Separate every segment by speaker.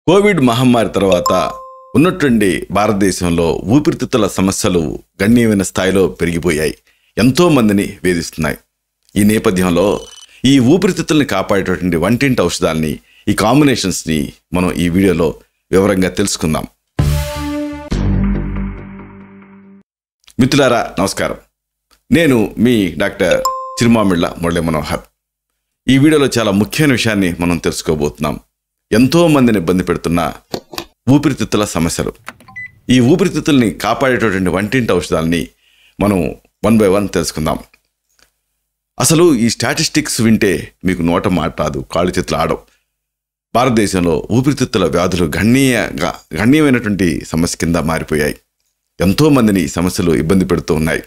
Speaker 1: Covid మహమ్మారి తర్వాత ఉన్నట్టుండి భారతదేశంలో ఊపిరితిత్తుల సమస్యలు గణనీయమైన స్థాయిలో పెరిగిపోయాయి. ఎంతో మందిని వేధిస్తున్నాయి. ఈ నేపథ్యంలో ఈ ఊపిరితిత్తుల్ని కాపాడేటటువంటి వంటింటి ఔషధాలని, ఈ కాంబినేషన్స్ని మనం ఈ వీడియోలో వివరంగా తెలుసుకుందాం. మిత్రులారా నమస్కారం. నేను మీ డాక్టర్ చిరుమామిళ్ళ మురళీ మనోహర్. ఈ వీడియోలో చాలా ముఖ్యమైన విషయాన్ని మనం తెలుసుకోబోతున్నాం. ఎంతో మందిని ఇబ్బంది పెడుతున్న ఊపిరితిత్తుల సమస్యలు. ఈ ఊపిరితిత్తుల్ని కాపాడేటటువంటి వంటింటి ఔషధాలని మనం 1 by 1 తెలుసుకుందాం. అసలు ఈ స్టాటిస్టిక్స్ వింటే మీకు నోట మాట రాదు, కాళ్ళు చేతులు ఆడవు. భారతదేశంలో ఊపిరితిత్తుల వ్యాధులు గణనీయమైనటువంటి సమస్య కింద మారిపోయాయి. ఎంతో మందిని ఈ సమస్యలు ఇబ్బంది పెడుతూ ఉన్నాయి.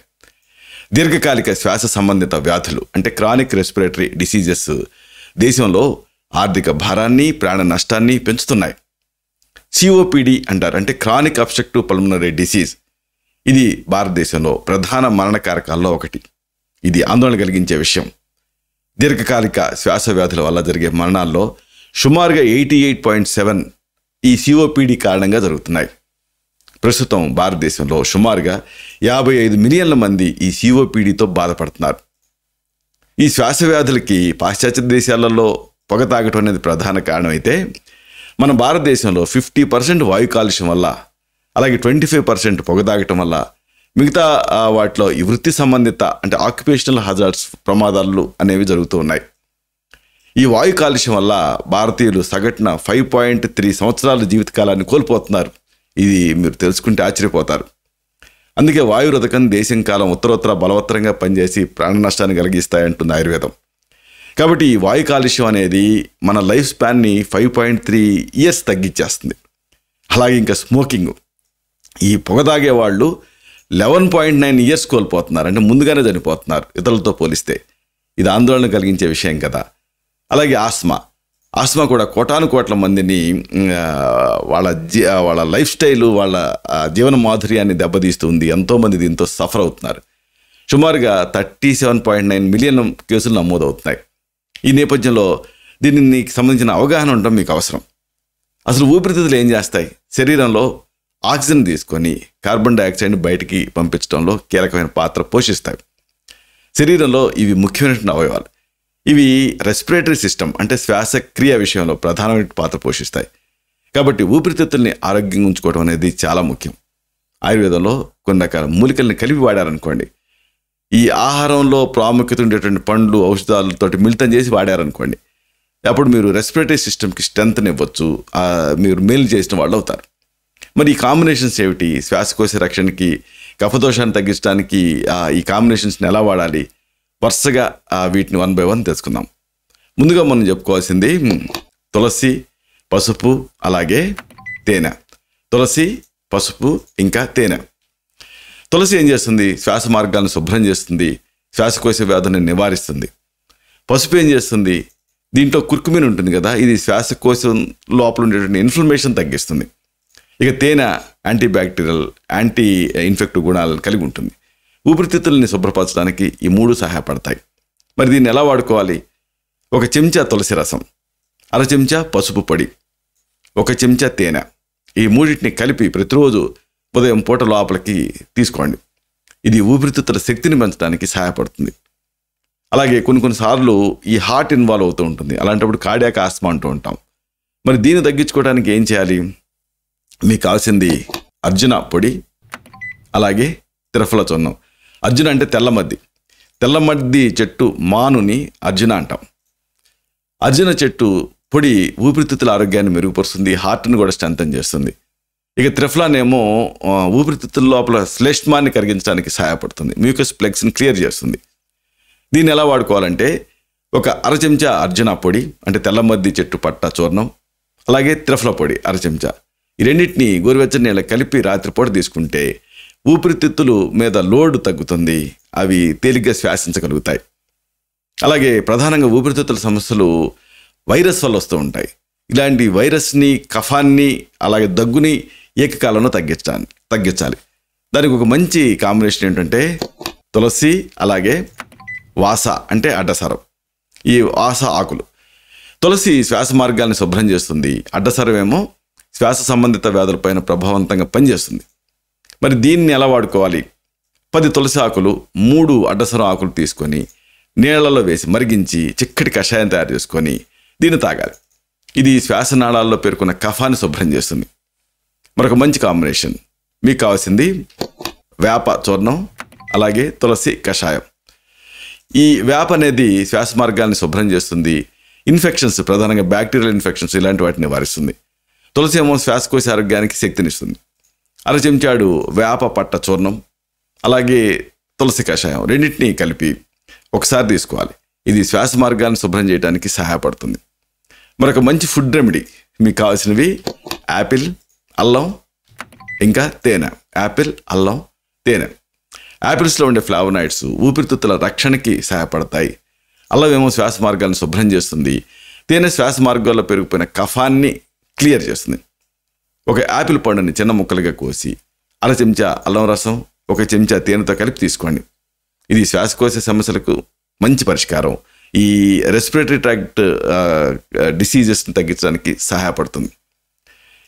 Speaker 1: దీర్ఘకాలిక శ్వాస సంబంధిత వ్యాధులు అంటే క్రానిక్ రెస్పిరేటరీ డిసీజెస్ దేశంలో ఆర్థిక భారాన్ని, ప్రాణ నష్టాన్ని పెంచుతున్నాయి. COPD అంటారు, అంటే క్రానిక్ అబ్స్ట్రక్టివ్ పల్మనరీ డిసీజ్. ఇది భారతదేశంలో ప్రధాన మరణ కారకాల్లో ఒకటి. ఇది ఆందోళన కలిగించే విషయం. దీర్ఘకాలిక శ్వాస వ్యాధుల వల్ల జరిగే మరణాల్లో సుమారుగా 88.7 ఈ COPD కారణంగా జరుగుతున్నాయి. ప్రస్తుతం భారతదేశంలో సుమారుగా 55 మిలియన్ల మంది ఈ COPDతో బాధపడుతున్నారు. ఈ శ్వాస వ్యాధులకి పాశ్చాత్య దేశాలలో పొగ తాగటం అనేది ప్రధాన కారణం అయితే, మన భారతదేశంలో 50% వాయు కాలుష్యం వల్ల, అలాగే 25% పొగ తాగటం వల్ల, మిగతా వాటిలో ఈ వృత్తి సంబంధిత అంటే ఆక్యుపేషనల్ హజార్డ్స్ ప్రమాదాలు అనేవి జరుగుతూ ఉన్నాయి. ఈ వాయు కాలుష్యం వల్ల భారతీయులు సగటున 5.3 సంవత్సరాల జీవితకాలాన్ని కోల్పోతున్నారు. ఇది మీరు తెలుసుకుంటే ఆశ్చర్యపోతారు. అందుకే వాయురథకం దేశం కాలం ఉత్తరోత్తర బలవత్తరంగా పనిచేసి ప్రాణ నష్టాన్ని కలిగిస్తాయంటుంది ఆయుర్వేదం. కాబట్టి ఈ వాయు కాలుష్యం అనేది మన లైఫ్ స్పాన్ని 5.3 ఇయర్స్ తగ్గించేస్తుంది. అలాగే ఇంకా స్మోకింగ్, ఈ పొగ తాగే వాళ్ళు 11.9 ఇయర్స్ కోల్పోతున్నారు, అంటే ముందుగానే చనిపోతున్నారు ఇతరులతో పోలిస్తే. ఇది ఆందోళన కలిగించే విషయం కదా. అలాగే ఆస్మా కూడా కోటాను కోట్ల మందిని వాళ్ళ లైఫ్ స్టైలు, వాళ్ళ జీవన మాధుర్యాన్ని దెబ్బతీస్తుంది. ఎంతోమంది దీంతో సఫర్ అవుతున్నారు. సుమారుగా 37.9 మిలియన్ కేసులు నమోదవుతున్నాయి. ఈ నేపథ్యంలో దీనికి సంబంధించిన అవగాహన ఉండడం మీకు అవసరం. అసలు ఊపిరితిత్తులు ఏం చేస్తాయి? శరీరంలో ఆక్సిజన్ తీసుకొని కార్బన్ డైఆక్సైడ్ని బయటికి పంపించడంలో కీలకమైన పాత్ర పోషిస్తాయి. శరీరంలో ఇవి ముఖ్యమైనటువంటి అవయవాలు. ఇవి రెస్పిరేటరీ సిస్టమ్ అంటే శ్వాసక్రియ విషయంలో ప్రధానమైన పాత్ర పోషిస్తాయి. కాబట్టి ఊపిరితిత్తుల్ని ఆరోగ్యంగా ఉంచుకోవడం అనేది చాలా ముఖ్యం. ఆయుర్వేదంలో కొన్ని రకాల మూలికల్ని కలిపి వాడారనుకోండి, ఈ ఆహారంలో ప్రాముఖ్యత ఉండేటువంటి పండ్లు, ఔషధాలతోటి మిళితం చేసి వాడారనుకోండి, అప్పుడు మీరు రెస్పిరేటరీ సిస్టమ్కి స్ట్రెంత్ని ఇవ్వచ్చు, మీరు మేలు చేసిన వాళ్ళు అవుతారు. మరి ఈ కాంబినేషన్స్ ఏమిటి? శ్వాసకోశ రక్షణకి, కఫదోషాన్ని తగ్గించడానికి ఈ కాంబినేషన్స్ని ఎలా వాడాలి? వరుసగా వీటిని 1 by 1 తెలుసుకుందాం. ముందుగా మనం చెప్పుకోవాల్సింది తులసి, పసుపు, అలాగే తేనె. తులసి, పసుపు, ఇంకా తేనె. తులసి ఏం చేస్తుంది? శ్వాస మార్గాలను శుభ్రం చేస్తుంది, శ్వాసకోశ వ్యాధులను నివారిస్తుంది. పసుపు ఏం చేస్తుంది? దీంట్లో కుర్కుమిన్ ఉంటుంది కదా, ఇది శ్వాసకోశం లోపల ఉండేటువంటి ఇన్ఫ్లమేషన్ తగ్గిస్తుంది. ఇక తేనె యాంటీ బ్యాక్టీరియల్, యాంటీ ఇన్ఫెక్టివ్ గుణాలను కలిగి ఉంటుంది. ఊపిరితిత్తుల్ని శుభ్రపరచడానికి ఈ 3 సహాయపడతాయి. మరి దీన్ని ఎలా వాడుకోవాలి? 1 చెంచా తులసి రసం, 1/2 చెంచా పసుపు పొడి, 1 చెంచా తేనె, ఈ 3టిని కలిపి ప్రతిరోజు ఉదయం పూట లోపలికి తీసుకోండి. ఇది ఊపిరితిత్తుల శక్తిని పెంచడానికి సహాయపడుతుంది. అలాగే కొన్నిసార్లు ఈ హార్ట్ ఇన్వాల్వ్ అవుతూ ఉంటుంది. అలాంటప్పుడు కార్డియాక్ ఆస్మా అంటూ ఉంటాం. మరి దీన్ని తగ్గించుకోవడానికి ఏం చేయాలి? మీకు కావాల్సింది అర్జున పొడి, అలాగే త్రిఫల చూర్ణం. అర్జున అంటే తెల్లమద్ది చెట్టు మానుని అర్జున అంటాం. అర్జున చెట్టు పొడి ఊపిరితిత్తుల ఆరోగ్యాన్ని మెరుగుపరుస్తుంది, హార్ట్ని కూడా స్ట్రెంథన్ చేస్తుంది. ఇక త్రిఫలానేమో ఊపిరితిత్తుల లోపల శ్లేష్మాన్ని కరిగించడానికి సహాయపడుతుంది, మ్యూకస్ ప్లగ్స్ని క్లియర్ చేస్తుంది. దీన్ని ఎలా వాడుకోవాలంటే 1/2 చెంచా అర్జున పొడి అంటే తెల్లమద్ది చెట్టు పట్ట చూర్ణం, అలాగే త్రిఫల పొడి 1/2 చెంచా, ఈ రెండింటిని గోరువెచ్చని నీళ్ళ కలిపి రాత్రిపూట తీసుకుంటే ఊపిరితిత్తులు మీద లోడ్ తగ్గుతుంది, అవి తేలిగ్గా శ్వాసించగలుగుతాయి. అలాగే ప్రధానంగా ఊపిరితిత్తుల సమస్యలు వైరస్ వల్ల వస్తూ ఉంటాయి. ఇలాంటి వైరస్ని, కఫాన్ని, అలాగే దగ్గుని ఏకకాలంలో తగ్గించాలి. దానికి ఒక మంచి కాంబినేషన్ ఏంటంటే తులసి, అలాగే వాస అంటే అడ్డసరం, ఈ వాస ఆకులు. తులసి శ్వాస మార్గాన్ని శుభ్రం చేస్తుంది, అడ్డసరమేమో శ్వాస సంబంధిత వ్యాధులపైన ప్రభావవంతంగా పనిచేస్తుంది. మరి దీన్ని ఎలా వాడుకోవాలి? 10 తులసి ఆకులు, 3 అడ్డసరం ఆకులు తీసుకొని నీళ్లలో వేసి మరిగించి చిక్కటి కషాయం తయారు చేసుకొని దీన్ని తాగాలి. ఇది శ్వాసనాళాల్లో పేర్కొన్న కఫాన్ని శుభ్రం చేస్తుంది. మరొక మంచి కాంబినేషన్, మీకు కావాల్సింది వేప చూర్ణం, అలాగే తులసి కషాయం. ఈ వేప అనేది శ్వాస మార్గాన్ని శుభ్రం చేస్తుంది. ఇన్ఫెక్షన్స్, ప్రధానంగా బ్యాక్టీరియల్ ఇన్ఫెక్షన్స్ ఇలాంటి వాటిని నివారిస్తుంది. తులసి ఏమో శ్వాసకోశ ఆరోగ్యానికి శక్తినిస్తుంది. అర చెంచాడు వేప పట్ట చూర్ణం, అలాగే తులసి కషాయం రెండింటినీ కలిపి ఒకసారి తీసుకోవాలి. ఇది శ్వాస మార్గాన్ని శుభ్రం చేయడానికి సహాయపడుతుంది. మరొక మంచి ఫుడ్ రెమెడీ, మీకు కావాల్సినవి యాపిల్, అల్లం, ఇంకా తేనె. యాపిల్, అల్లం, తేనె. యాపిల్స్లో ఉండే ఫ్లావనాయిడ్స్ ఊపిరితిత్తుల రక్షణకి సహాయపడతాయి. అల్లం ఏమో శ్వాస మార్గాన్ని శుభ్రం చేస్తుంది. తేనె శ్వాస మార్గాల్లో పెరిగిపోయిన కఫాన్ని క్లియర్ చేస్తుంది. ఒక యాపిల్ పండుని చిన్న ముక్కలుగా కోసి అర చెంచా అల్లం రసం, 1 చెంచా తేనెతో కలిపి తీసుకోండి. ఇది శ్వాసకోశ సమస్యలకు మంచి పరిష్కారం. ఈ రెస్పిరేటరీ ట్రాక్ట్ డిసీజెస్ని తగ్గించడానికి సహాయపడుతుంది.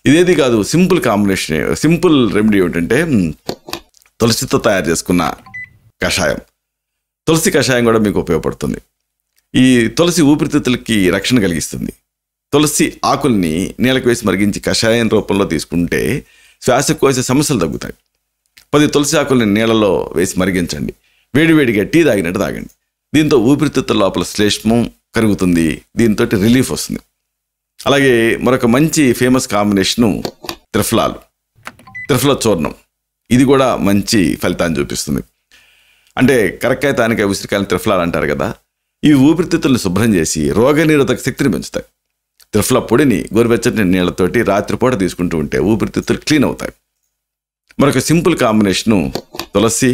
Speaker 1: ఇదేది కాదు, సింపుల్ కాంబినేషన్, సింపుల్ రెమెడీ ఏమిటంటే తులసితో తయారు చేసుకున్న కషాయం. తులసి కషాయం కూడా మీకు ఉపయోగపడుతుంది. ఈ తులసి ఊపిరితిత్తులకి రక్షణ కలిగిస్తుంది. తులసి ఆకుల్ని నీళ్ళకు వేసి మరిగించి కషాయం రూపంలో తీసుకుంటే శ్వాసకోశ సమస్యలు తగ్గుతాయి. 10 తులసి ఆకుల్ని నీళ్ళలో వేసి మరిగించండి. వేడివేడిగా టీ తాగినట్టు తాగండి. దీంతో ఊపిరితిత్తుల లోపల శ్లేష్మం కరుగుతుంది. దీంతో రిలీఫ్ వస్తుంది. అలాగే మరొక మంచి ఫేమస్ కాంబినేషను త్రిఫల చూర్ణం. ఇది కూడా మంచి ఫలితాన్ని చూపిస్తుంది. అంటే కరక్కాయ, తానికాయ, ఉసిరికాయలు త్రిఫలాలు అంటారు కదా. ఇవి ఊపిరితిత్తుల్ని శుభ్రం చేసి రోగనిరోధక శక్తిని పెంచుతాయి. త్రిఫల పొడిని గోరువెచ్చని నీళ్లతోటి రాత్రిపూట తీసుకుంటూ ఉంటే ఊపిరితిత్తులు క్లీన్ అవుతాయి. మరొక సింపుల్ కాంబినేషను తులసి,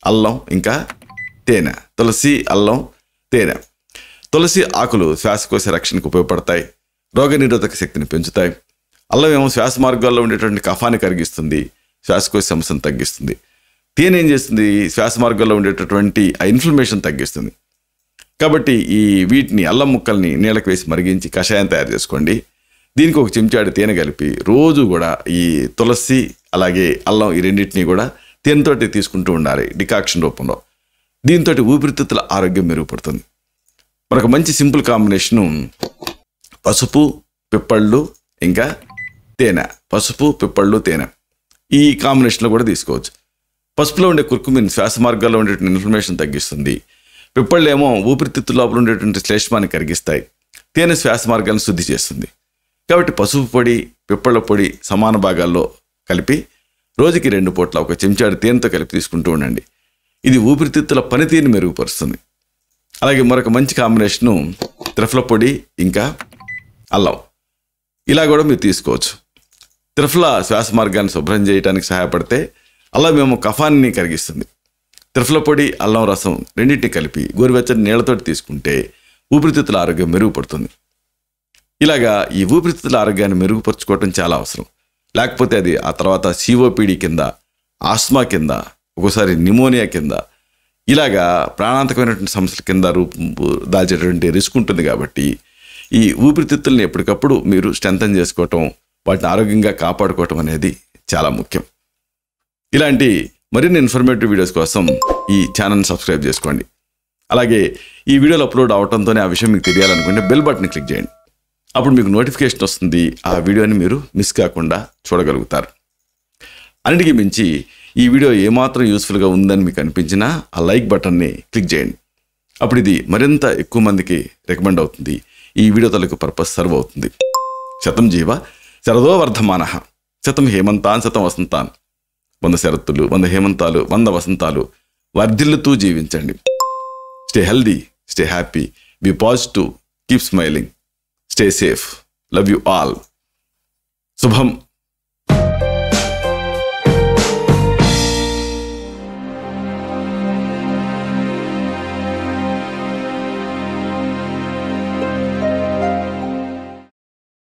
Speaker 1: అల్లం, ఇంకా తేనె. తులసి, అల్లం, తేనె. తులసి ఆకులు శ్వాసకోశ రక్షణకు ఉపయోగపడతాయి. రోగనిరోధక శక్తిని పెంచుతాయి. అల్లం ఏమో శ్వాస మార్గాల్లో ఉండేటువంటి కఫాన్ని కరిగిస్తుంది, శ్వాసకోశ సమస్యను తగ్గిస్తుంది. తేనె ఏం చేస్తుంది? శ్వాస మార్గాల్లో ఉండేటటువంటి ఆ ఇన్ఫ్లమేషన్ తగ్గిస్తుంది. కాబట్టి ఈ వీటిని అల్లం ముక్కల్ని నీళ్ళకి వేసి మరిగించి కషాయం తయారు చేసుకోండి. దీనికి 1 చెంచాడు తేనె కలిపి రోజు కూడా ఈ తులసి అలాగే అల్లం ఈ రెండింటినీ కూడా తేనెతోటి తీసుకుంటూ ఉండాలి డికాక్షన్ రూపంలో. దీంతో ఊపిరితిత్తుల ఆరోగ్యం మెరుగుపడుతుంది. మరొక మంచి సింపుల్ కాంబినేషను పసుపు, పిప్పళ్ళు, ఇంకా తేనె. పసుపు, పిప్పళ్ళు, తేనె ఈ కాంబినేషన్లో కూడా తీసుకోవచ్చు. పసుపులో ఉండే కుర్కుమిన్ శ్వాస మార్గాల్లో ఉండేటువంటి ఇన్ఫ్లమేషన్ తగ్గిస్తుంది. పిప్పళ్ళు ఏమో ఊపిరితిత్తుల లోపల ఉండేటువంటి శ్లేష్మాన్ని కరిగిస్తాయి. తేనె శ్వాస మార్గాన్ని శుద్ధి చేస్తుంది. కాబట్టి పసుపు పొడి, పిప్పళ్ళ పొడి సమాన భాగాల్లో కలిపి రోజుకి 2 పూట్ల 1 చెంచాడు తేనెతో కలిపి తీసుకుంటూ ఉండండి. ఇది ఊపిరితిత్తుల పనితీరుని మెరుగుపరుస్తుంది. అలాగే మరొక మంచి కాంబినేషను త్రిఫల పొడి, ఇంకా అల్లం. ఇలా కూడా మీరు తీసుకోవచ్చు. త్రిఫల శ్వాస మార్గాన్ని శుభ్రం చేయడానికి సహాయపడితే అల్లం ఏమో కఫాన్ని కరిగిస్తుంది. త్రిఫల పొడి, అల్లం రసం రెండింటిని కలిపి గోరువెచ్చని నీళ్లతోటి తీసుకుంటే ఊపిరితిత్తుల ఆరోగ్యం మెరుగుపడుతుంది. ఇలాగా ఈ ఊపిరితిత్తుల ఆరోగ్యాన్ని మెరుగుపరుచుకోవటం చాలా అవసరం. లేకపోతే అది ఆ తర్వాత సిఓపిడి కింద, ఆస్మా కింద, ఒక్కోసారి నిమోనియా కింద, ఇలాగా ప్రాణాంతకమైనటువంటి సమస్యల కింద రూపం దాల్చేటువంటి రిస్క్ ఉంటుంది. కాబట్టి ఈ ఊపిరితిత్తుల్ని ఎప్పటికప్పుడు మీరు స్ట్రెంథన్ చేసుకోవటం, వాటిని ఆరోగ్యంగా కాపాడుకోవటం అనేది చాలా ముఖ్యం. ఇలాంటి మరిన్ని ఇన్ఫర్మేటివ్ వీడియోస్ కోసం ఈ ఛానల్ని సబ్స్క్రైబ్ చేసుకోండి. అలాగే ఈ వీడియోలు అప్లోడ్ అవడంతోనే ఆ విషయం మీకు తెలియాలనుకుంటే బెల్ బటన్ క్లిక్ చేయండి. అప్పుడు మీకు నోటిఫికేషన్ వస్తుంది. ఆ వీడియోని మీరు మిస్ కాకుండా చూడగలుగుతారు. అన్నిటికీ మించి ఈ వీడియో ఏమాత్రం యూస్ఫుల్గా ఉందని మీకు అనిపించినా ఆ లైక్ బటన్ని క్లిక్ చేయండి. అప్పుడు ఇది మరింత ఎక్కువ మందికి రికమెండ్ అవుతుంది. ఈ వీడియో తలకు పర్పస్ సర్వ్ అవుతుంది. శతం జీవ శరదో వర్ధమానః, శతం హేమంతాన్ శతం వసంతాన్. 100 శరత్తులు, 100 హేమంతాలు, 100 వసంతాలు వర్ధిల్లుతూ జీవించండి. Stay healthy, stay happy, be positive, keep smiling, stay safe. Love you all. శుభం.